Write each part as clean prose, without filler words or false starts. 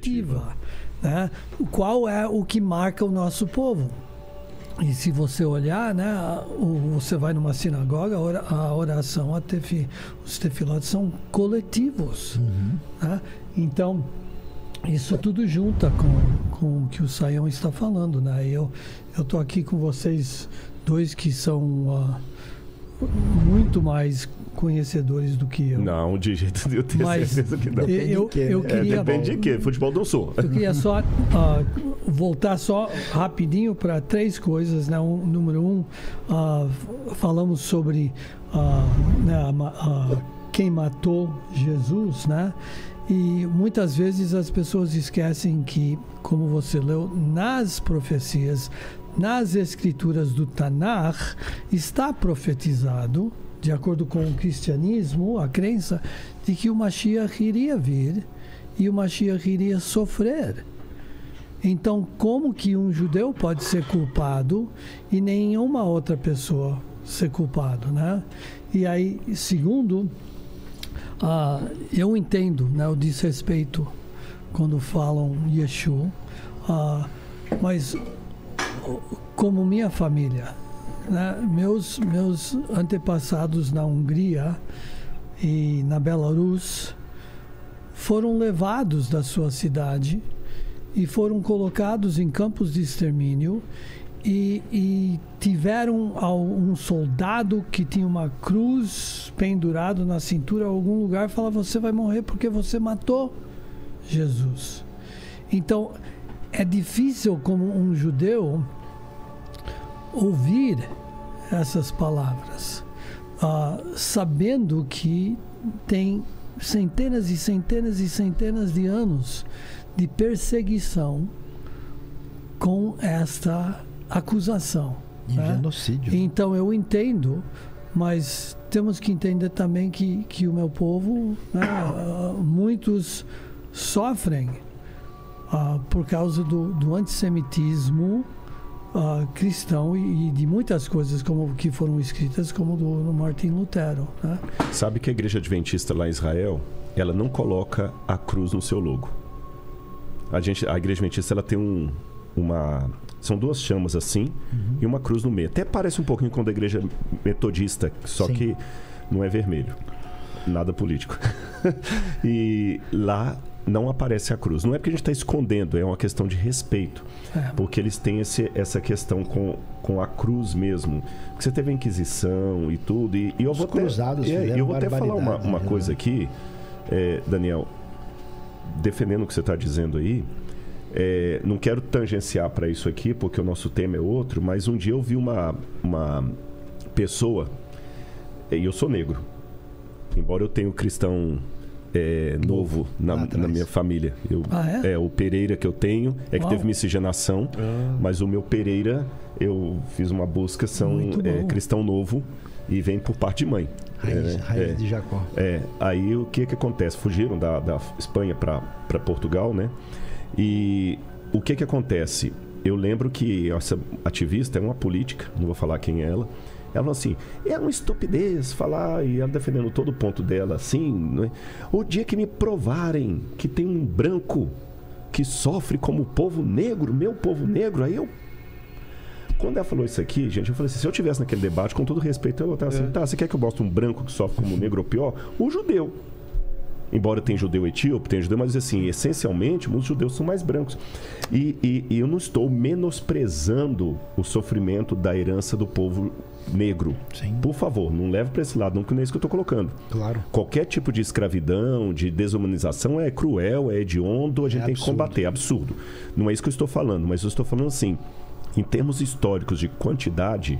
coletiva, né? Qual é o que marca o nosso povo? E se você olhar, né, você vai numa sinagoga, a oração, os tefilotes são coletivos. Né? Então, isso tudo junta com o que o Sayão está falando. Né? Eu estou aqui com vocês dois que são muito mais conhecedores do que eu. Não, de jeito nenhum, eu tenho certeza que não. Eu queria, depende de quê? Futebol não sou. Eu queria só voltar só rapidinho para três coisas, né? Número um, falamos sobre quem matou Jesus, né? E muitas vezes as pessoas esquecem que, como você leu, nas profecias, nas escrituras do Tanakh, está profetizado, de acordo com o cristianismo, a crença de que o Mashiach iria vir e o Mashiach iria sofrer. Então, como que um judeu pode ser culpado e nenhuma outra pessoa ser culpado, né? E aí, segundo, eu entendo, né, o desrespeito quando falam Yeshua, mas como minha família, né, meus antepassados na Hungria e na Belarus foram levados da sua cidade e foram colocados em campos de extermínio e tiveram um soldado que tinha uma cruz pendurado na cintura em algum lugar e falava: você vai morrer porque você matou Jesus. Então é difícil como um judeu ouvir essas palavras, sabendo que tem centenas e centenas e centenas de anos de perseguição com esta acusação. E genocídio. Então eu entendo, mas temos que entender também que o meu povo, né, muitos sofrem por causa do antissemitismo cristão e de muitas coisas que foram escritas, como do Martim Lutero, né? Sabe que a igreja adventista lá em Israel, ela não coloca a cruz no seu logo. A igreja adventista, ela tem são duas chamas assim, e uma cruz no meio. Até parece um pouquinho com a da igreja metodista, só Sim. que não é vermelho. Nada político. E lá não aparece a cruz. Não é porque a gente está escondendo, é uma questão de respeito. Porque eles têm essa questão com a cruz mesmo. Porque você teve a Inquisição e tudo. E eu vou até falar uma coisa aqui, Daniel, defendendo o que você está dizendo aí. Não quero tangenciar para isso aqui, porque o nosso tema é outro, mas um dia eu vi uma pessoa, e eu sou negro, embora eu tenha um cristão novo na minha família. O Pereira que eu tenho que teve miscigenação, mas o meu Pereira, eu fiz uma busca, são cristão novo e vem por parte de mãe. Raiz de Jacó. Aí o que acontece? Fugiram da Espanha para Portugal, né? E o que acontece? Eu lembro que essa ativista é uma política, não vou falar quem é ela. Ela falou assim: é uma estupidez falar, e ela defendendo todo o ponto dela, assim, né? O dia que me provarem que tem um branco que sofre como o povo negro, meu povo negro, aí eu... Quando ela falou isso aqui, gente, eu falei assim, se eu tivesse naquele debate, com todo respeito, eu estava assim, você quer que eu mostre um branco que sofre como negro ou pior? O judeu. Embora tenha judeu etíope, tenha judeu, mas assim, essencialmente, muitos judeus são mais brancos. E eu não estou menosprezando o sofrimento da herança do povo negro. Sim. Por favor, não leve para esse lado, não, que não é isso que eu estou colocando. Claro. Qualquer tipo de escravidão, de desumanização é cruel, é hediondo, a gente tem que combater, é absurdo. Não é isso que eu estou falando, mas eu estou falando assim, em termos históricos de quantidade,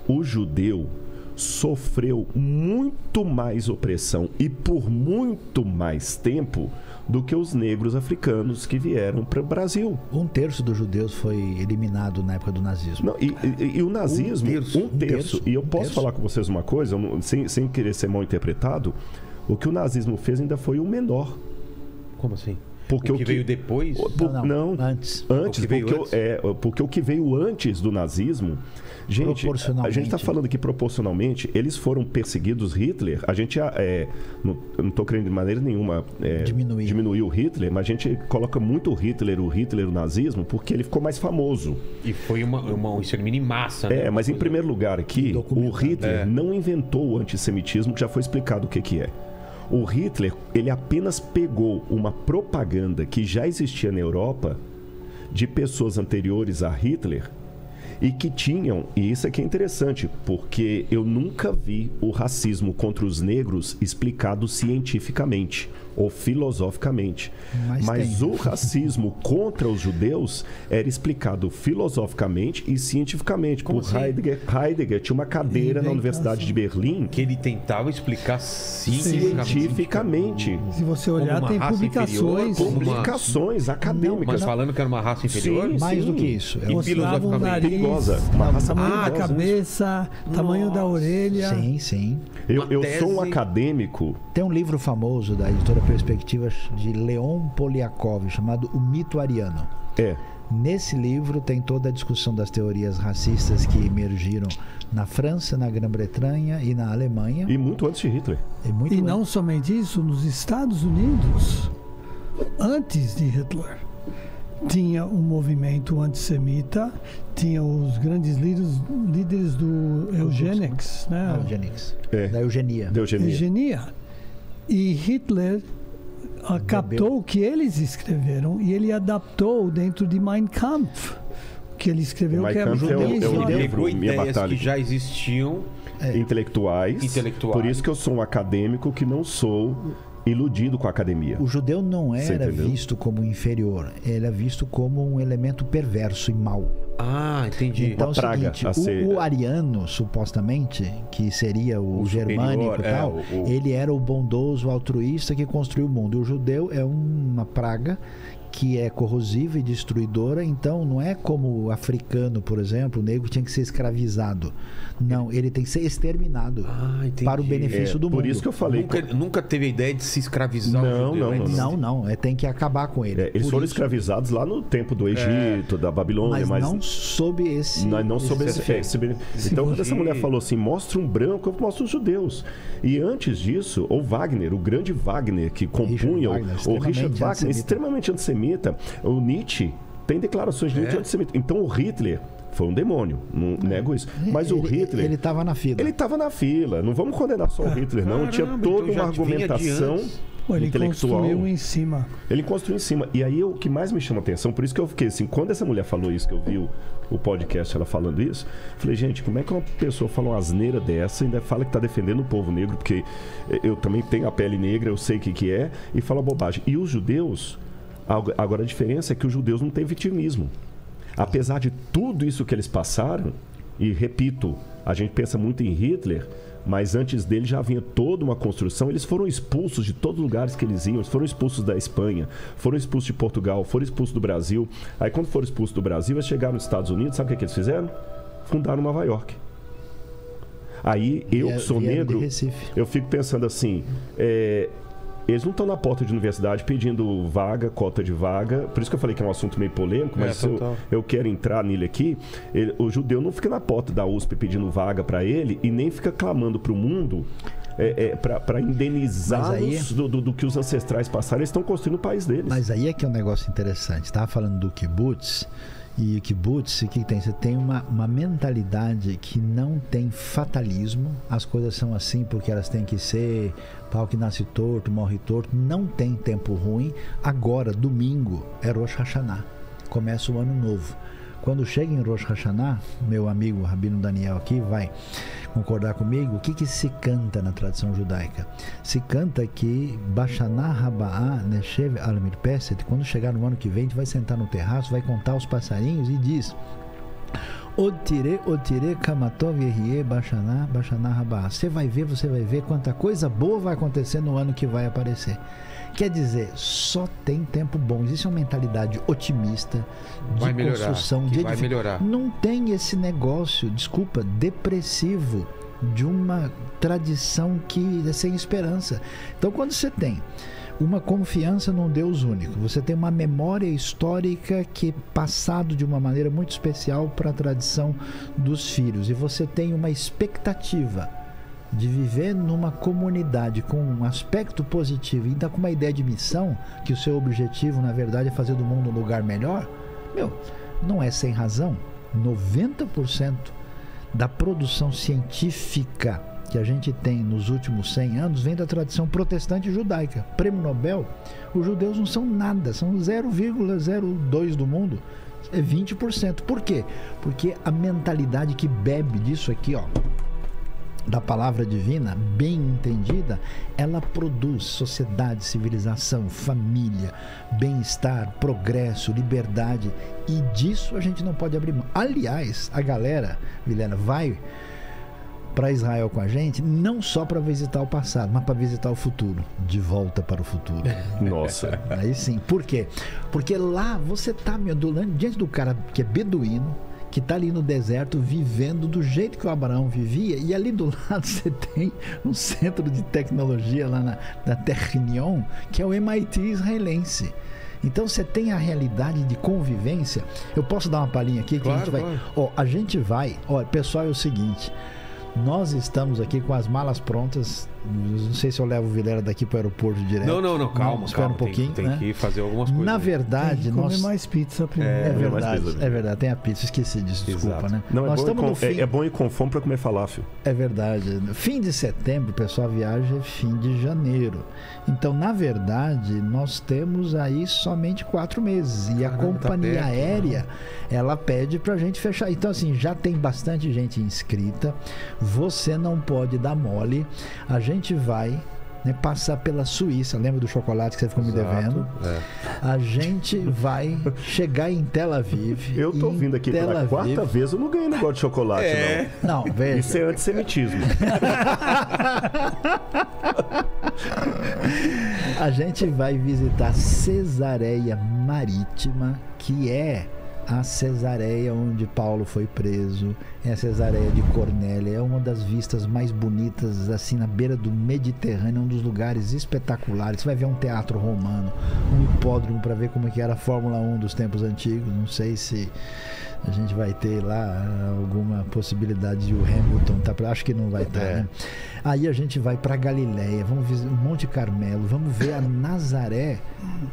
o judeu sofreu muito mais opressão e por muito mais tempo do que os negros africanos que vieram para o Brasil. 1/3 dos judeus foi eliminado na época do nazismo. Não, e o nazismo, um terço. E eu posso falar com vocês uma coisa, sem querer ser mal interpretado, o que o nazismo fez ainda foi o menor. Como assim? Porque o que veio depois? Não, antes. Antes, O que veio porque o que veio antes do nazismo... Gente, a gente está falando aqui proporcionalmente, eles foram perseguidos, Hitler, a gente não estou querendo de maneira nenhuma diminuir o Hitler, mas a gente coloca muito o Hitler, o nazismo, porque ele ficou mais famoso. E foi um extermínio em massa, né? Mas em primeiro lugar aqui, o Hitler não inventou o antissemitismo, que já foi explicado o que é. O Hitler, ele apenas pegou uma propaganda que já existia na Europa, de pessoas anteriores a Hitler, e que tinham, e isso aqui é interessante, porque eu nunca vi o racismo contra os negros explicado cientificamente ou filosoficamente. Mas o racismo contra os judeus era explicado filosoficamente e cientificamente. Por Heidegger tinha uma cadeira na Universidade de Berlim que ele tentava explicar cientificamente. Se você olhar, tem publicações acadêmicas. Mas falando que era uma raça inferior? Mais do que isso. Mostravam o nariz, uma raça tamanho da cabeça, tamanho da orelha. Sim. Eu sou um acadêmico. Tem um livro famoso da editora Perspectivas de Leon Poliakov chamado O Mito Ariano. Nesse livro tem toda a discussão das teorias racistas que emergiram na França, na Grã-Bretanha e na Alemanha. E muito antes de Hitler. E não somente isso, nos Estados Unidos, antes de Hitler, tinha um movimento antissemita, tinha os grandes líderes do eugenics, né? Da eugenia. E Hitler captou o que eles escreveram e ele adaptou dentro de Mein Kampf, que ele escreveu, que é um livro, minha batalha, que já existiam intelectuais. Por isso que eu sou um acadêmico que não sou iludido com a academia. O judeu não era visto como inferior, ele era visto como um elemento perverso e mau. Entendi. Então, o ariano, supostamente, que seria o germânico e tal, ele era o bondoso, o altruísta que construiu o mundo. O judeu é uma praga que é corrosiva e destruidora, então não é como o africano, por exemplo, o negro tinha que ser escravizado. Não, ele tem que ser exterminado para o benefício do mundo. Por isso que eu falei. Nunca teve a ideia de se escravizar o judeu. Não, tem que acabar com ele. Eles foram escravizados lá no tempo do Egito, da Babilônia, mas não sob esse... Não sob esse benefício. Então, quando essa mulher falou assim, mostra um branco, eu mostro os judeus. E antes disso, o Wagner, o grande Wagner, que compunha o Richard Wagner, extremamente antissemita. O Nietzsche tem declarações de Nietzsche antissemita. Então, o Hitler foi um demônio, não nego isso. Mas o Hitler... Ele estava na fila. Ele estava na fila. Não vamos condenar só o Hitler, não. Tinha toda uma argumentação intelectual. Ele construiu em cima. Ele construiu em cima. E aí, o que mais me chama a atenção, por isso que eu fiquei assim, quando essa mulher falou isso, que eu vi o podcast, ela falando isso, falei, gente, como é que uma pessoa fala uma asneira dessa e ainda fala que está defendendo o povo negro, porque eu também tenho a pele negra, eu sei o que é, e fala bobagem. E os judeus... Agora, a diferença é que os judeus não têm vitimismo. Apesar de tudo isso que eles passaram, e repito, a gente pensa muito em Hitler, mas antes dele já havia toda uma construção. Eles foram expulsos de todos os lugares que eles iam. Eles foram expulsos da Espanha, foram expulsos de Portugal, foram expulsos do Brasil. Aí, quando foram expulsos do Brasil, eles chegaram nos Estados Unidos, sabe o que eles fizeram? Fundaram Nova York. Aí, eu que sou negro, eu fico pensando assim... Eles não estão na porta de universidade pedindo vaga, cota de vaga. Por isso que eu falei que é um assunto meio polêmico, mas eu quero entrar nele aqui. O judeu não fica na porta da USP pedindo vaga para ele e nem fica clamando para o mundo para indenizá-los do que os ancestrais passaram. Eles estão construindo o país deles. Mas aí é que é um negócio interessante. Estava falando do kibbutz. E o kibbutz, o que tem? Você tem uma mentalidade que não tem fatalismo. As coisas são assim porque elas têm que ser. Pau que nasce torto, morre torto. Não tem tempo ruim. Agora, domingo, é Rosh Hashanah. Começa o ano novo. Quando chega em Rosh Hashanah, meu amigo Rabino Daniel aqui vai concordar comigo, o que se canta na tradição judaica? Se canta que Bashanah Haba'ah Neshev Al Mirpeset, quando chegar no ano que vem, a gente vai sentar no terraço, vai contar os passarinhos e diz: Otire Kamatov Yehie Bashanah Haba'ah. Você vai ver quanta coisa boa vai acontecer no ano que vai aparecer. Quer dizer, só tem tempo bom. Existe uma mentalidade otimista de construção, de vai melhorar. Não tem esse negócio, depressivo de uma tradição que é sem esperança. Então, quando você tem uma confiança num Deus único. Você tem uma memória histórica que é passado de uma maneira muito especial para a tradição dos filhos. E você tem uma expectativa de viver numa comunidade com um aspecto positivo e ainda com uma ideia de missão, que o seu objetivo, na verdade, é fazer do mundo um lugar melhor. Não é sem razão. 90% da produção científica que a gente tem nos últimos 100 anos vem da tradição protestante judaica. Prêmio Nobel, os judeus não são nada, são 0,02 do mundo, é 20%. Por quê? Porque a mentalidade que bebe disso aqui, ó, da palavra divina, bem entendida, ela produz sociedade, civilização, família, bem-estar, progresso, liberdade, e disso a gente não pode abrir mão. Aliás, a galera, Vilhena, vai para Israel com a gente, não só para visitar o passado, mas para visitar o futuro. De volta para o futuro. Nossa. Aí sim. Por quê? Porque lá você tá diante do cara que é beduíno, que está ali no deserto vivendo do jeito que o Abraão vivia, e ali do lado você tem um centro de tecnologia lá na Technion, que é o MIT israelense. Então você tem a realidade de convivência. Eu posso dar uma palhinha aqui? Claro, que a gente vai. claro. Ó, a gente vai. Ó, pessoal, é o seguinte. Nós estamos aqui com as malas prontas. Não sei se eu levo o Vilhena daqui para o aeroporto direto. Não, calma, espera calma. um pouquinho. Tem né? que fazer algumas coisas. Na aí. verdade, Tem que comer nós. mais pizza primeiro. É mais verdade, pizza. é verdade. Tem a pizza, esqueci disso, desculpa, Exato. né? Não, Nós estamos no fim. é bom ir com fome para comer falafel. É verdade. Fim de setembro, o pessoal viaja fim de janeiro. Então, na verdade, nós temos aí somente 4 meses. E a Caramba, companhia tá perto, aérea, ela pede pra gente fechar. Então, assim, já tem bastante gente inscrita. Você não pode dar mole. A gente vai, né, passar pela Suíça. Lembra do chocolate que você ficou me Exato, devendo? é. A gente vai chegar em Tel Aviv. Eu tô e em vindo aqui Tel pela Aviv- quarta vez, eu não ganhei negócio de chocolate, Não, não. veja. Isso é antissemitismo. A gente vai visitar Cesareia Marítima, que é a Cesareia onde Paulo foi preso, é a Cesareia de Cornélia, é uma das vistas mais bonitas, assim, na beira do Mediterrâneo, um dos lugares espetaculares. Você vai ver um teatro romano, um hipódromo para ver como é que era a Fórmula 1 dos tempos antigos. Não sei se a gente vai ter lá alguma possibilidade de o Hamilton tá pra... Acho que não vai estar, né? Aí a gente vai para Galileia, vamos visitar o Monte Carmelo, vamos ver a Nazaré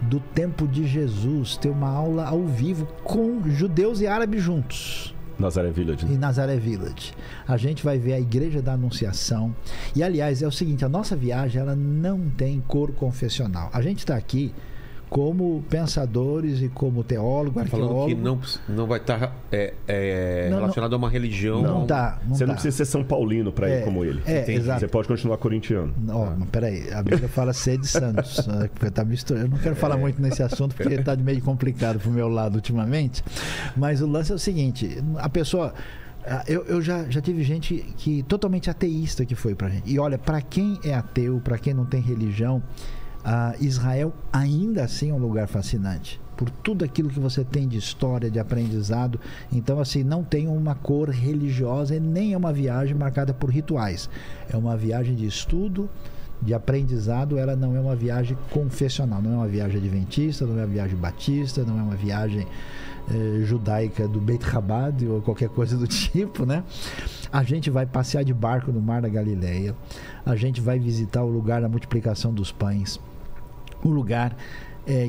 do tempo de Jesus, ter uma aula ao vivo com judeus e árabes juntos. Nazaré Village. Em Nazaré Village. A gente vai ver a Igreja da Anunciação. E, aliás, é o seguinte, a nossa viagem, ela não tem cor confessional. A gente está aqui como pensadores e como teólogo, Falando arqueólogo. que não vai estar Não, relacionado a uma religião. Não tá. Você não precisa ser São Paulino para ir como ele. Entendi. Exato. Você pode continuar corintiano. Ó, mas peraí, a Bíblia fala sede santos, porque tá misturando. Eu não quero falar muito nesse assunto porque tá meio complicado pro meu lado ultimamente. Mas o lance é o seguinte: a pessoa. Eu já tive gente que totalmente ateísta que foi pra gente. E olha, para quem é ateu, para quem não tem religião, Israel ainda assim é um lugar fascinante. Por tudo aquilo que você tem de história, de aprendizado. Então, assim, não tem uma cor religiosa e nem é uma viagem marcada por rituais. É uma viagem de estudo, de aprendizado. Ela não é uma viagem confessional. Não é uma viagem adventista, não é uma viagem batista, não é uma viagem judaica do Beit Chabad ou qualquer coisa do tipo, né? A gente vai passear de barco no Mar da Galileia. A gente vai visitar o lugar da multiplicação dos pães. O lugar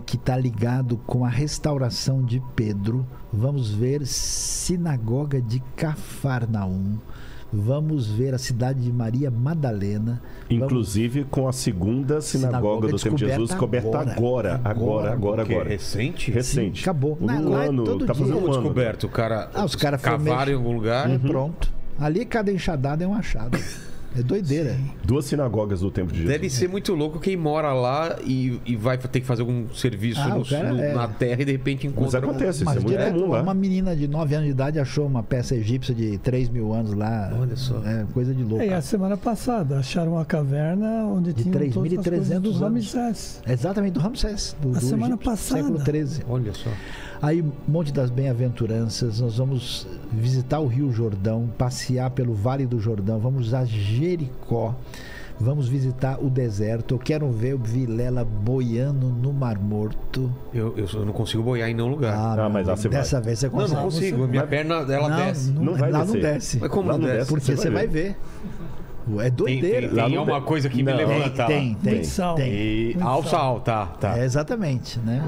que está ligado com a restauração de Pedro. Vamos ver sinagoga de Cafarnaum. Vamos ver a cidade de Maria Madalena. Inclusive com a segunda sinagoga do tempo de Jesus descoberta agora. Recente? Recente. Sim, acabou. Um ano, tá fazendo Como um ano. descoberto? O cara Os caras cavaram em algum lugar. Pronto. Ali cada enxadada é um achado. É doideira. Sim. 2 sinagogas do tempo de Jesus. Deve ser muito louco quem mora lá e vai ter que fazer algum serviço na terra e de repente encontra. Mas acontece, Mas isso é muito direto, comum lá. uma menina de 9 anos de idade achou uma peça egípcia de 3 mil anos lá. Olha só. É coisa de louco. E a semana passada acharam uma caverna onde De tinham todas as coisas 3.300 do anos. Ramsés. Exatamente, do Ramsés. Do semana Egito, passada. Século 13. Olha só. Aí, Monte das Bem-aventuranças, nós vamos visitar o Rio Jordão, passear pelo Vale do Jordão, vamos a Jericó, vamos visitar o deserto, eu quero ver o Vilela boiando no Mar Morto. Eu não consigo boiar em nenhum lugar. Mas lá você vai. Dessa vez você consegue. Não consigo. Minha perna, ela desce. Não vai lá descer. não desce. Mas como Lá não não desce? Porque você vai ver. É doideira. Tem uma coisa que me levanta. Tem. Muito sal. E Muito ao sal. sal, tá. É exatamente, né?